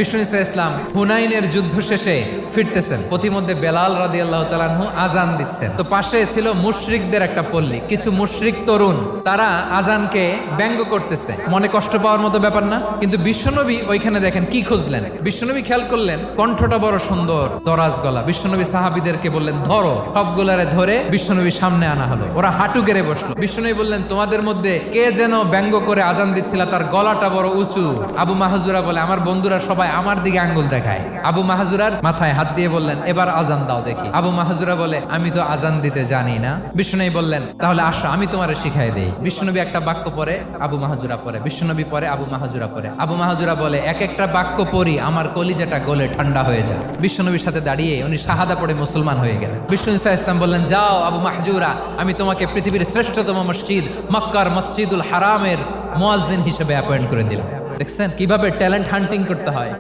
বিষ্ণু ইসলাম হুনাইনের যুদ্ধ শেষে ফিরতেছেন, পথিমধ্যে বেলাল রাদিয়াল্লাহু তাআলা আনহু আজান দিচ্ছেন। তো পাশে ছিল মুশরিকদের একটা পল্লী, কিছু মুশরিক তরুণ তারা আজানকে ব্যঙ্গ করতেছে। মনে কষ্ট পাওয়ার মতো ব্যাপার না, কিন্তু বিশ্বনবী ওইখানে দেখেন কি খুঁজলেন। বিশ্বনবী খেয়াল করলেন কণ্ঠটা বড় সুন্দর, দরাজ গলা। বিশ্বনবী সাহাবীদেরকে বললেন ধরো, সবগুলারে ধরে বিশ্বনবীর সামনে আনা হলো। ওরা হাঁটু গেড়ে বসলো। বিশ্বনবী বললেন তোমাদের মধ্যে কে যেন ব্যঙ্গ করে আজান দিচ্ছিল, তার গলাটা বড় উঁচু। আবু মাহজুরা বলে আমার বন্ধুরা সবাই আমার দিকে আঙ্গুল দেখায়। আবু মাহজুরার মাথায় হাত দিয়ে বললেন এবার আজান দাও দেখি। আবু মাহজুরা বলে আমি তো আজান দিতে জানি না। বিশ্বনবী বললেন তাহলে আসো আমি তোমারে শিখাই দেই। বিশ্বনবী একটা বাক্য পরে, আবু মাহজুরা পরে, বিশ্বনবী পরে, আবু মাহজুরা পরে। আবু মাহজুরা বলে এক একটা বাক্য পড়ি আমার কলিজাটা গলে ঠান্ডা হয়ে যায়। বিশ্বনবীর সাথে দাঁড়িয়ে উনি শাহাদা পড়ে মুসলমান হয়ে গেলেন। বিষ্ণু ইসলাম বললেন যাও আবু মাহজুরা, আমি তোমাকে পৃথিবীর শ্রেষ্ঠতম মসজিদ মক্কার মসজিদুল হারামের মুয়াজ্জিন হিসেবে অ্যাপয়েন্ট করে দিলাম। দেখছেন কিভাবে ট্যালেন্ট হান্টিং করতে হয়।